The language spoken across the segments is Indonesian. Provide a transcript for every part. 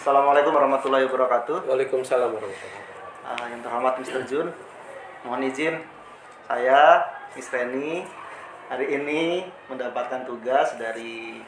Assalamualaikum warahmatullahi wabarakatuh. Waalaikumsalam warahmatullahi wabarakatuh. Yang terhormat Mr. Jun, mohon izin saya, Miss Reni, hari ini mendapatkan tugas dari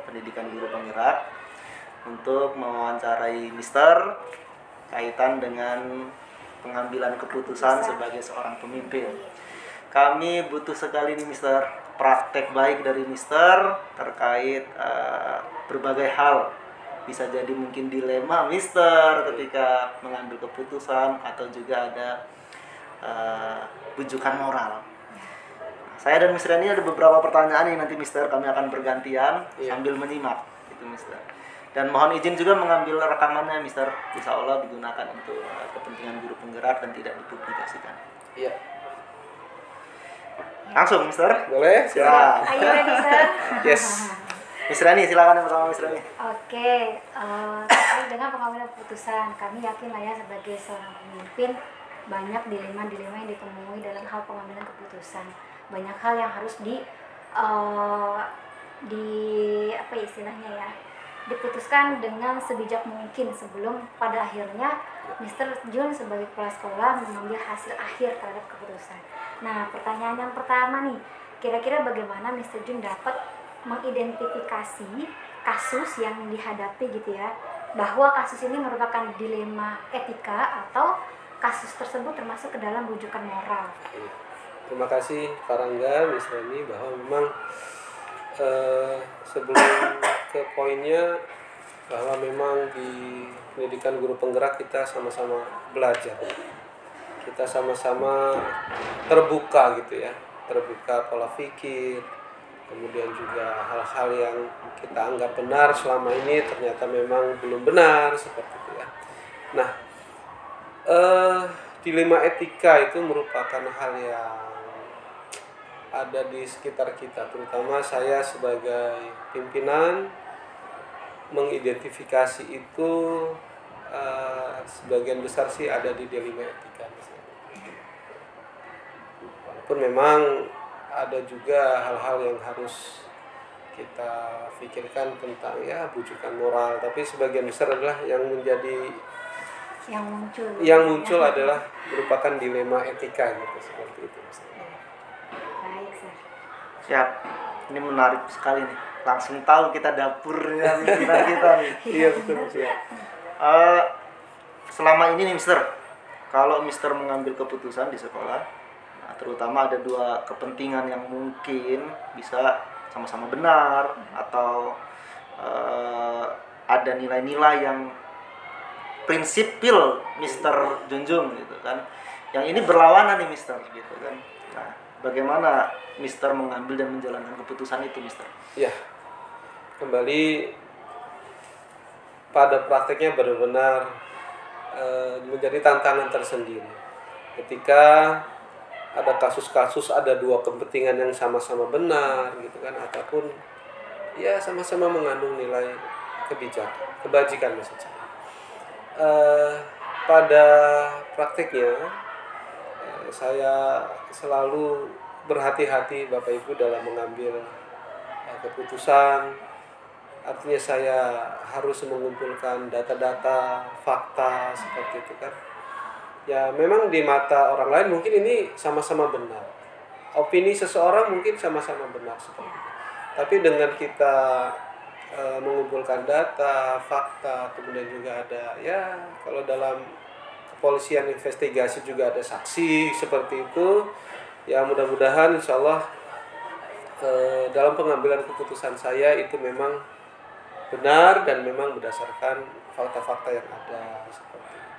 pendidikan guru penggerak untuk mewawancarai Mister kaitan dengan pengambilan keputusan sebagai seorang pemimpin. Kami butuh sekali nih Mister, praktek baik dari Mister terkait berbagai hal. Bisa jadi mungkin dilema Mister ketika mengambil keputusan atau juga ada bujukan moral. Saya dan Mister ini ada beberapa pertanyaan yang nanti Mister kami akan bergantian sambil menyimak itu Mister. Dan mohon izin juga mengambil rekamannya Mister. Insya Allah digunakan untuk kepentingan guru penggerak dan tidak dipublikasikan. Iya. Langsung Mister. Boleh? Silakan. Ayo Mister. Yes. Miss Rani, silakan yang pertama Miss Rani. Oke, terkait dengan pengambilan keputusan, kami yakin lah ya sebagai seorang pemimpin banyak dilema-dilema yang ditemui dalam hal pengambilan keputusan. Banyak hal yang harus apa istilahnya ya, diputuskan dengan sebijak mungkin sebelum pada akhirnya Mr. Jun sebagai kepala sekolah mengambil hasil akhir terhadap keputusan. Nah, pertanyaan yang pertama nih, kira-kira bagaimana Mr. Jun dapat mengidentifikasi kasus yang dihadapi gitu ya, bahwa kasus ini merupakan dilema etika atau kasus tersebut termasuk ke dalam rujukan moral. Terima kasih Pak Rangga, Miss Reni, bahwa memang sebelum ke poinnya, bahwa memang di pendidikan guru penggerak kita sama-sama belajar, kita sama-sama terbuka gitu ya, terbuka pola pikir. Kemudian juga hal-hal yang kita anggap benar selama ini ternyata memang belum benar seperti itu ya. Nah, dilema etika itu merupakan hal yang ada di sekitar kita, terutama saya sebagai pimpinan mengidentifikasi itu sebagian besar sih ada di dilema etika. Walaupun memang ada juga hal-hal yang harus kita pikirkan tentang ya bujukan moral, tapi sebagian besar adalah yang muncul adalah merupakan dilema etika gitu, seperti itu. Baik, Sir. Siap. Ini menarik sekali nih. Langsung tahu kita dapurnya pimpinan kita nih. Iya betul siap. Selama ini nih Mister, kalau Mister mengambil keputusan di sekolah, terutama ada dua kepentingan yang mungkin bisa sama-sama benar atau ada nilai-nilai yang prinsipil Mister junjung gitu kan. Yang ini berlawanan nih Mister gitu kan. Nah, bagaimana Mister mengambil dan menjalankan keputusan itu Mister? Ya, kembali pada prakteknya benar-benar menjadi tantangan tersendiri ketika ada kasus-kasus, ada dua kepentingan yang sama-sama benar gitu kan, ataupun ya sama-sama mengandung nilai kebajikan maksud saya. Pada prakteknya saya selalu berhati-hati Bapak Ibu dalam mengambil keputusan. Artinya saya harus mengumpulkan data-data, fakta seperti itu kan. Ya memang di mata orang lain mungkin ini sama-sama benar. Opini seseorang mungkin sama-sama benar seperti itu. Tapi dengan kita mengumpulkan data, fakta, kemudian juga ada ya kalau dalam kepolisian investigasi juga ada saksi seperti itu. Ya mudah-mudahan insya Allah dalam pengambilan keputusan saya itu memang benar dan memang berdasarkan fakta-fakta yang ada seperti itu.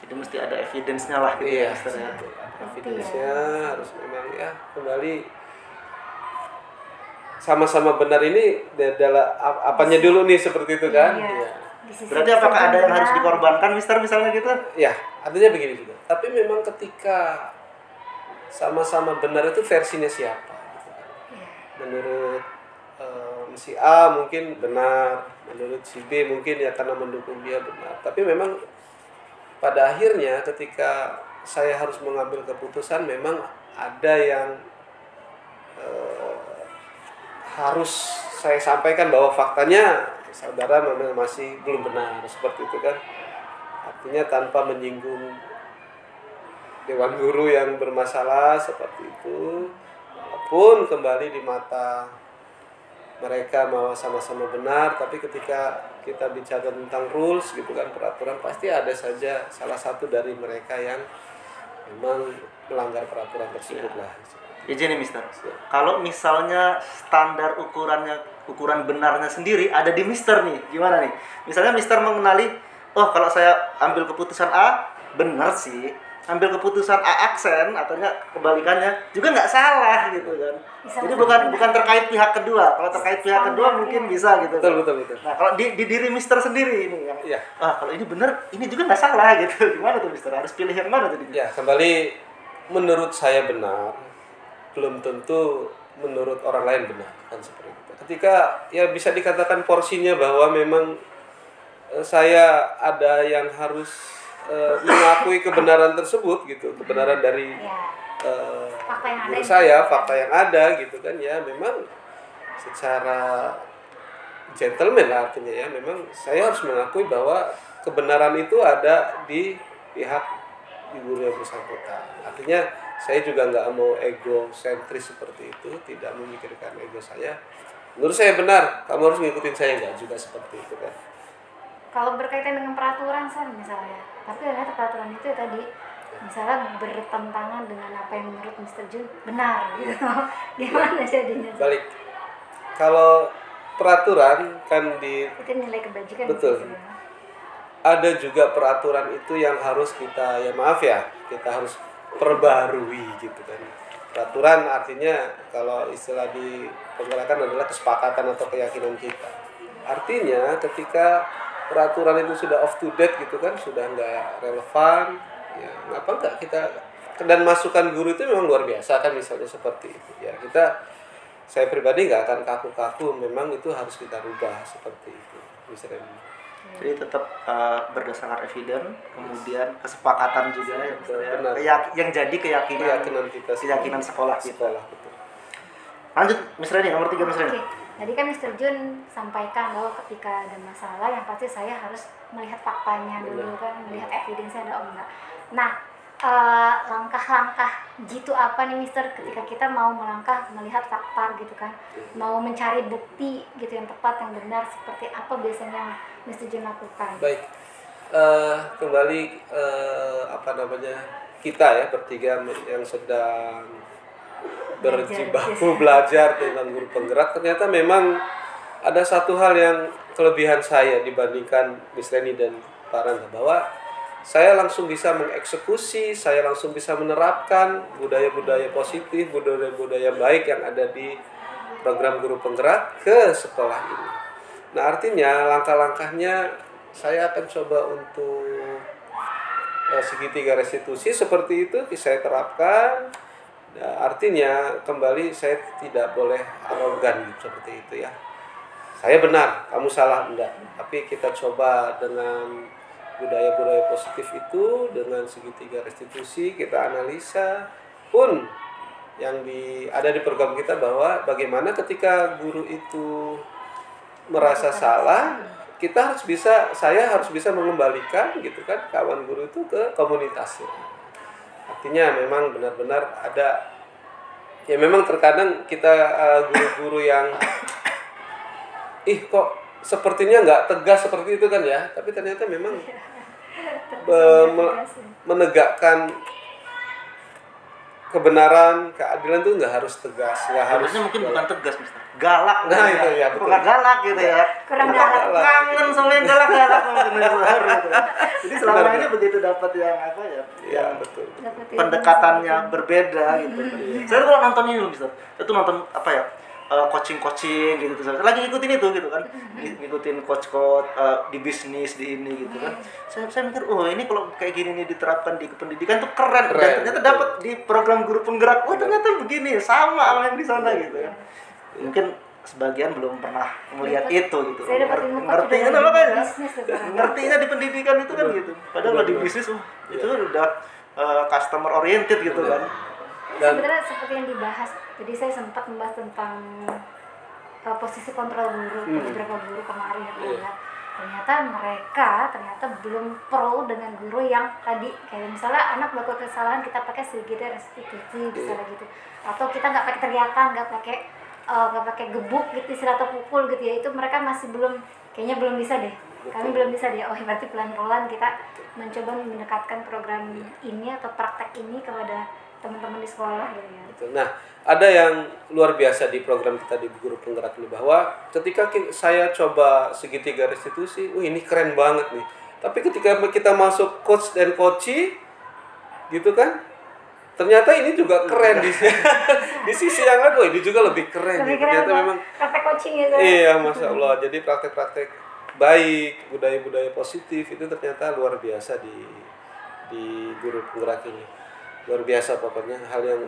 Jadi mesti ada evidence-nya lah gitu ya Mister ya. Evidence-nya harus memang ya kembali sama-sama benar ini adalah apanya dulu nih seperti itu kan. Iya. Berarti apakah ada yang harus dikorbankan Mister misalnya gitu? Ya, artinya begini juga. Tapi memang ketika sama-sama benar itu versinya siapa gitu kan. Menurut si A mungkin benar, menurut si B mungkin ya karena mendukung dia benar. Tapi memang pada akhirnya ketika saya harus mengambil keputusan memang ada yang harus saya sampaikan bahwa faktanya saudara memang masih belum benar seperti itu kan. Artinya tanpa menyinggung dewan guru yang bermasalah seperti itu, walaupun kembali di mata mereka mau sama-sama benar, tapi ketika kita bicara tentang rules gitu kan, peraturan, pasti ada saja salah satu dari mereka yang memang melanggar peraturan tersebut lah. Izin nih Mister, kalau misalnya standar ukuran benarnya sendiri ada di Mister nih, gimana nih? Misalnya Mister mengenali, oh kalau saya ambil keputusan A, benar sih. Ambil keputusan A aksen, atau kebalikannya, juga nggak salah gitu kan. Jadi bukan terkait pihak kedua. Kalau terkait pihak kedua mungkin bisa gitu. Betul. Nah kalau di diri Mister sendiri ini yang, Iya. kalau ini benar, ini juga nggak salah gitu. Gimana tuh Mister? Harus pilih yang mana tuh? Ya, kembali menurut saya benar, belum tentu menurut orang lain benar kan seperti itu. Ketika ya bisa dikatakan porsinya bahwa memang saya ada yang harus mengakui kebenaran tersebut gitu, kebenaran dari fakta yang ada, fakta yang ada gitu kan, ya memang secara gentleman lah artinya, ya memang saya harus mengakui bahwa kebenaran itu ada di pihak guru yang bersangkutan. Artinya saya juga nggak mau egosentris seperti itu, tidak memikirkan ego saya. Menurut saya benar, kamu harus ngikutin saya, nggak juga seperti itu kan. Kalau berkaitan dengan peraturan misalnya, tapi ternyata peraturan itu tadi misalnya bertentangan dengan apa yang menurut Mr. Jun benar gitu. Gimana jadinya? Balik. Kalau peraturan kan itu nilai kebajikan. Betul. Ada juga peraturan itu yang harus kita, ya maaf ya, kita harus perbarui gitu kan. Peraturan artinya kalau istilah di penggerakan adalah kesepakatan atau keyakinan kita. Artinya ketika peraturan itu sudah off to date gitu kan, sudah nggak relevan, ya ngapa nggak kita, dan masukan guru itu memang luar biasa kan, misalnya seperti itu ya, saya pribadi nggak akan kaku-kaku, memang itu harus kita rubah seperti itu misalnya. Jadi tetap berdasarkan evidence, kemudian kesepakatan juga yang jadi keyakinan sekolah kita. Betul. Lanjut Miss Reni, nomor 3 Miss Reni. Tadi kan Mr. Jun sampaikan bahwa ketika ada masalah yang pasti saya harus melihat faktanya dulu kan, melihat evidence-nya ada enggak. Nah, langkah-langkah jitu apa nih Mister ketika kita mau melihat fakta gitu kan, mau mencari bukti gitu yang tepat, yang benar, seperti apa biasanya Mr. Jun lakukan? Baik, kembali kita ya bertiga yang sedang berjibaku belajar tentang guru penggerak, ternyata memang ada satu hal yang kelebihan saya dibandingkan Miss Reni dan Pak Randa, bahwa saya langsung bisa mengeksekusi, saya langsung bisa menerapkan budaya-budaya positif, budaya-budaya baik yang ada di program guru penggerak ke sekolah ini. Nah artinya langkah-langkahnya saya akan coba untuk segitiga restitusi seperti itu saya terapkan. Nah, artinya kembali saya tidak boleh arogan seperti itu ya. Saya benar, kamu salah, enggak. Tapi kita coba dengan budaya-budaya positif itu, dengan segitiga restitusi kita analisa pun yang ada di program kita, bahwa bagaimana ketika guru itu merasa salah, saya harus bisa mengembalikan gitu kan kawan guru itu ke komunitasnya. Artinya memang benar-benar ada, ya memang terkadang kita guru-guru yang kok sepertinya nggak tegas seperti itu kan ya, tapi ternyata memang menegakkan kebenaran, keadilan itu nggak harus tegas, nggak harusnya mungkin bukan tegas, Mister. Galak. Nah itu ya, bukan galak gitu ya. Kurang galak. Kangen sama yang galak-galak gitu. Jadi selama ini begitu dapat yang apa ya? Iya, betul. Pendekatannya berbeda gitu. Saya kalau nonton ini loh, Mister. Saya tuh nonton apa ya? Coaching gitu tuh. Lagi ngikutin itu gitu kan. Ngikutin coach-coach di bisnis, di ini gitu kan. Saya mikir, oh ini kalau kayak gini nih diterapkan di pendidikan tuh keren. Dan ternyata dapat di program guru penggerak. Oh ternyata begini, sama sama yang di sana gitu kan. Mungkin sebagian belum pernah melihat itu gitu. Ngertinya makanya. Ngertinya di pendidikan itu kan gitu. Padahal di bisnis itu udah customer oriented gitu kan. Sebenarnya seperti yang dibahas, jadi saya sempat membahas tentang posisi kontrol guru ke beberapa guru kemarin ya. Ternyata belum pro dengan guru yang tadi kayak misalnya anak melakukan kesalahan kita pakai sedikit restitusi misalnya gitu, atau kita nggak pakai teriakan, nggak pakai gebuk gitu istilah atau pukul gitu ya, itu mereka masih kayaknya belum bisa deh. Kami belum bisa deh. Oh berarti pelan-pelan kita mencoba mendekatkan program ini atau praktek ini kepada teman-teman di sekolah gitu ya. Nah, ada yang luar biasa di program kita di Guru Penggerak ini, bahwa ketika saya coba segitiga restitusi, ini keren banget nih. Tapi ketika kita masuk coach dan coachee gitu kan, ternyata ini juga keren di sisi yang lain. Ini juga lebih keren. Ternyata memang praktek coaching gitu. Iya, Masya Allah. Jadi praktek-praktek baik, budaya-budaya positif itu ternyata luar biasa di Guru Penggerak ini. Luar biasa pokoknya, hal yang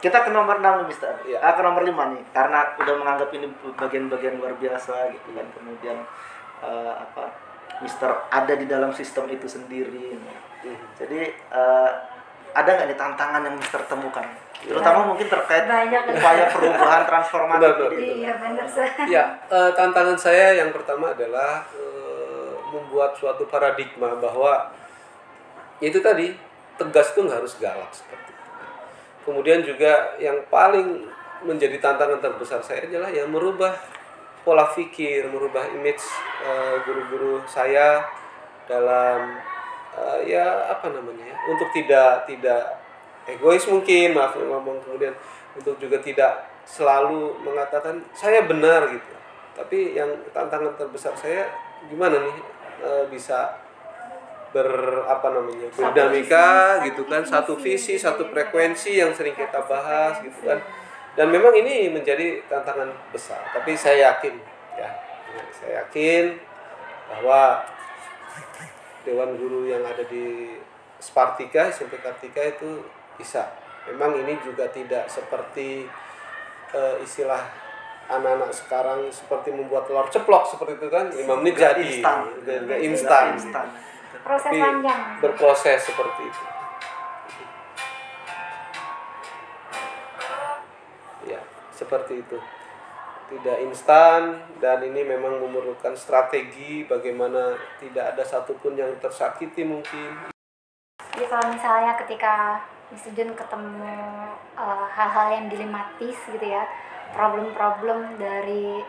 kita ke nomor 6 nih Mister. Ya. Ke nomor 5 nih, karena udah menganggap ini bagian-bagian luar biasa gitu kan. Kemudian Mister ada di dalam sistem itu sendiri. Jadi ada nggak nih tantangan yang Mister temukan? Terutama mungkin terkait upaya perubahan transformatif ini. Iya benar. Ya, tantangan saya yang pertama adalah membuat suatu paradigma bahwa itu tadi, tegas itu nggak harus galak seperti itu. Kemudian juga yang paling menjadi tantangan terbesar saya adalah yang merubah pola pikir, merubah image guru-guru saya dalam untuk tidak egois mungkin, maaf ngomong, kemudian untuk juga tidak selalu mengatakan saya benar gitu. Tapi yang tantangan terbesar saya gimana nih bisa berdinamika gitu kan, satu visi, satu frekuensi yang sering kita bahas gitu kan. Dan memang ini menjadi tantangan besar, tapi saya yakin bahwa Dewan Guru yang ada di Spartika, SMP Kartika itu bisa. Memang ini juga tidak seperti istilah anak-anak sekarang seperti membuat telur ceplok seperti itu kan, 5 menit jadi, instan. Proses tapi panjang. Berproses seperti itu. Ya, seperti itu. Tidak instan, dan ini memang memerlukan strategi bagaimana tidak ada satupun yang tersakiti mungkin. Jadi kalau misalnya ketika Mr. Jun ketemu hal-hal yang dilematis gitu ya, problem-problem dari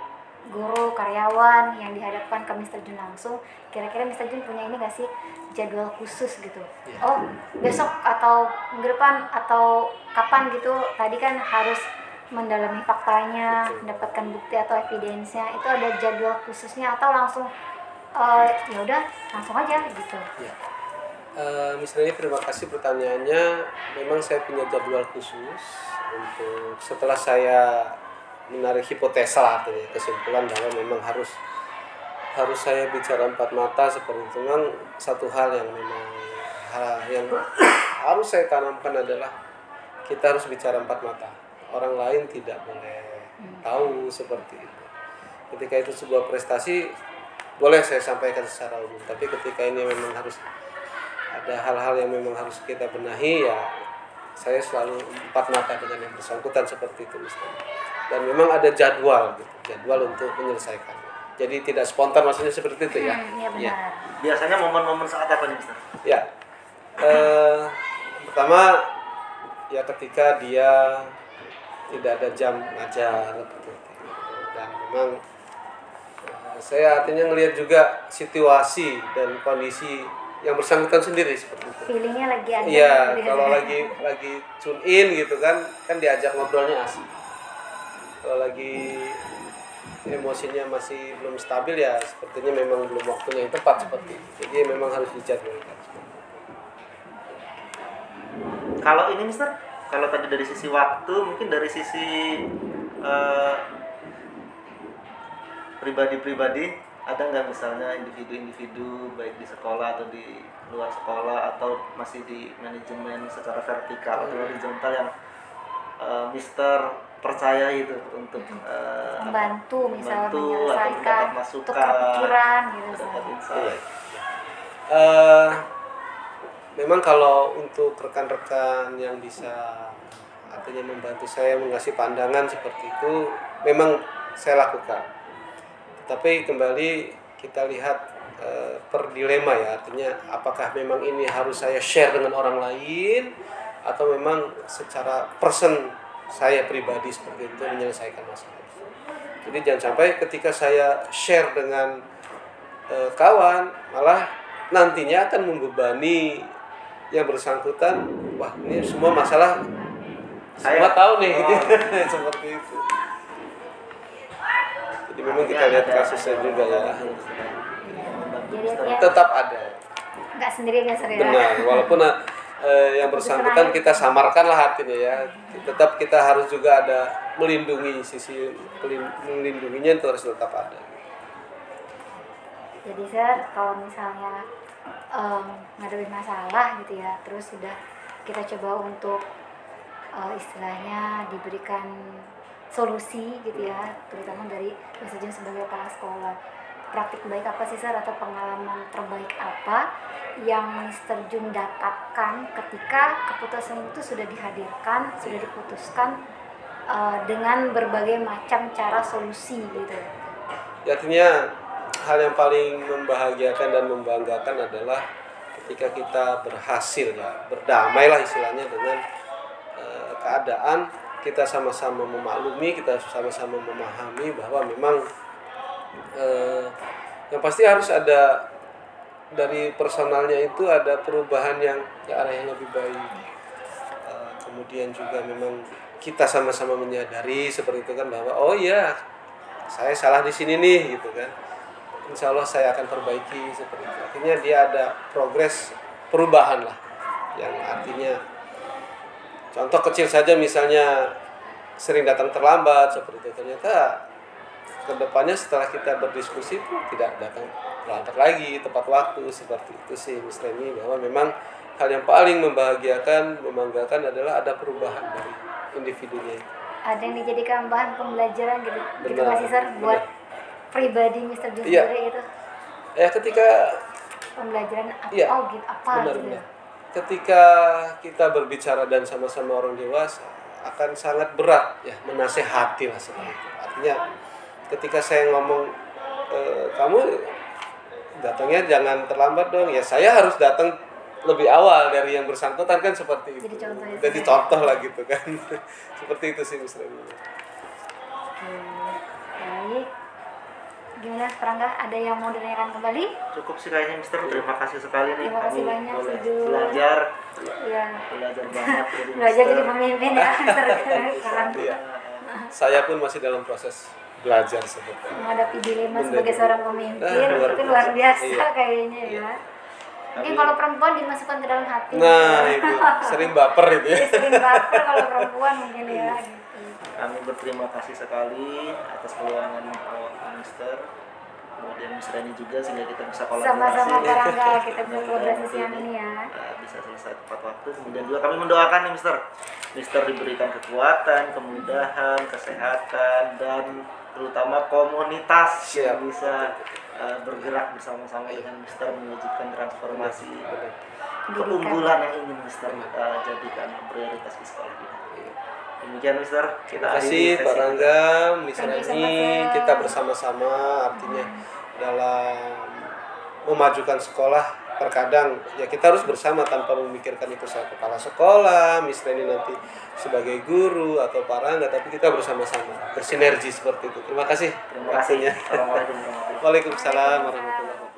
guru, karyawan yang dihadapkan ke Mr. Jun langsung, kira-kira Mr. Jun punya ini gak sih jadwal khusus gitu? Oh besok atau minggu depan atau kapan gitu, tadi kan harus mendalami faktanya, mendapatkan bukti atau evidensnya, itu ada jadwal khususnya atau langsung ya udah langsung aja gitu? Misalnya terima kasih pertanyaannya. Memang saya punya jadwal khusus untuk setelah saya menarik hipotesa atau kesimpulan bahwa memang harus saya bicara empat mata seperti itu. Memang satu hal yang memang yang harus saya tanamkan adalah kita harus bicara empat mata. Orang lain tidak boleh tahu seperti itu. Ketika itu sebuah prestasi boleh saya sampaikan secara umum, tapi ketika ini memang harus ada hal-hal yang memang harus kita benahi, ya saya selalu empat mata dengan yang bersangkutan seperti itu misalnya. Dan memang ada jadwal untuk menyelesaikan. Jadi tidak spontan, maksudnya seperti itu ya. Iya benar. Ya. Biasanya momen-momen saat apa nih Mister? Ya, pertama ya ketika dia tidak ada jam ngajar gitu. Dan memang saya artinya ngelihat juga situasi dan kondisi yang bersangkutan sendiri seperti itu. Feelingnya lagi ada. Iya, kalau lagi tune in gitu kan diajak ngobrolnya asik. Kalau lagi emosinya masih belum stabil, ya sepertinya memang belum waktunya yang tepat seperti itu. Jadi memang harus dijadwalkan. Kalau ini Mister, kalau tadi dari sisi waktu, mungkin dari sisi pribadi-pribadi, ada nggak misalnya individu-individu baik di sekolah atau di luar sekolah atau masih di manajemen secara vertikal atau horizontal yang Mister percaya itu untuk membantu misalnya menyelesaikan, untuk kepikiran gitu. Memang kalau untuk rekan-rekan yang bisa artinya membantu saya mengasih pandangan seperti itu, memang saya lakukan. Tapi kembali kita lihat per dilema ya, artinya apakah memang ini harus saya share dengan orang lain atau memang secara person saya pribadi seperti itu menyelesaikan masalah. Jadi jangan sampai ketika saya share dengan kawan malah nantinya akan membebani yang bersangkutan. Wah, ini semua masalah semua tahu nih gitu. Seperti itu. Jadi memang kita lihat kasusnya juga ya. Jadi ya, Tetap ada. nggak sendirian ya, Sir, ya. Benar, walaupun yang bersangkutan kita samarkan lah artinya ya. Tetap kita harus juga ada melindungi sisi melindunginya itu harus tetap ada. Jadi Sir, kalau misalnya ngadepin masalah gitu ya, terus sudah kita coba untuk istilahnya diberikan solusi gitu ya, terutama dari Mas Jun sebagai kepala sekolah. Praktik baik apa sih Sir, atau pengalaman terbaik apa yang Mr. Jun dapatkan ketika keputusan itu sudah dihadirkan, sudah diputuskan dengan berbagai macam cara solusi gitu. Artinya hal yang paling membahagiakan dan membanggakan adalah ketika kita berhasil ya, berdamailah istilahnya dengan keadaan, kita sama-sama memaklumi, kita sama-sama memahami bahwa memang yang pasti harus ada dari personalnya itu ada perubahan yang ke arah yang lebih baik. Kemudian juga memang kita sama-sama menyadari seperti itu kan, bahwa oh iya saya salah di sini nih gitu kan. Insya Allah saya akan perbaiki seperti itu. Artinya dia ada progres perubahan lah, yang artinya contoh kecil saja misalnya sering datang terlambat seperti itu, ternyata kedepannya setelah kita berdiskusi pun tidak datang terlambat lagi, tepat waktu seperti itu sih Mas Reni, bahwa memang hal yang paling membahagiakan, membanggakan adalah ada perubahan dari individunya. Ada yang dijadikan bahan pembelajaran gitu, gitu Benar, masih Sir, buat pribadi Mr. Jun Iya. sendiri itu Ya ketika pembelajaran apa, Iya, oh gitu apa gitu. benar. Ketika kita berbicara dan sama-sama orang dewasa akan sangat berat ya menasehati lah seperti itu. Artinya ketika saya ngomong kamu datangnya jangan terlambat dong, ya saya harus datang lebih awal dari yang bersangkutan kan seperti itu. Jadi contoh ya, Jadi Sir. contoh lah gitu kan. Seperti itu sih Mas Reni. Oke, baik. Gimana Perangga, ada yang mau ditanyakan kembali? Cukup sih kayaknya Mister. Terima kasih sekali nih. Terima kasih Kami banyak, boleh Sejuk. belajar Iya. belajar banget dari Belajar Mister. jadi pemimpin ya Mr. sekarang. Iya. Saya pun masih dalam proses belajar sebetulnya. Menghadapi dilema Benar. sebagai seorang pemimpin Luar itu luar biasa Iya. kayaknya ya. Mungkin kalau perempuan dimasukkan ke dalam hati. Nah itu sering baper itu ya. Dia sering baper kalau perempuan mungkin ya gitu. Kami berterima kasih sekali atas keluangan Mister. Kemudian Mister ini juga sehingga kita bisa kolaborasi. Sama-sama Perangga, kita bisa kolaborasi siang ini ya. Bisa selesai tepat waktu. Kemudian juga kami mendoakan nih Mister. Mister diberikan kekuatan, kemudahan, kesehatan, dan terutama komunitas yang Siap. bisa bergerak bersama-sama dengan Mister mewujudkan transformasi keunggulan yang ingin Mister jadikan prioritas di sekolah kita. Demikian Mister, kita Terima akhiri kasih sesi Pak Rangga, Miss Thank you so Reni, much, Sir. kita bersama-sama artinya dalam memajukan sekolah. Terkadang ya kita harus bersama tanpa memikirkan itu saya kepala sekolah, Miss Reni nanti sebagai guru atau Pak Rangga, tapi kita bersama-sama bersinergi seperti itu. Terima kasih. Terima kasih. waktunya. Assalamualaikum warahmatullahi wabarakatuh. Waalaikumsalam warahmatullahi wabarakatuh.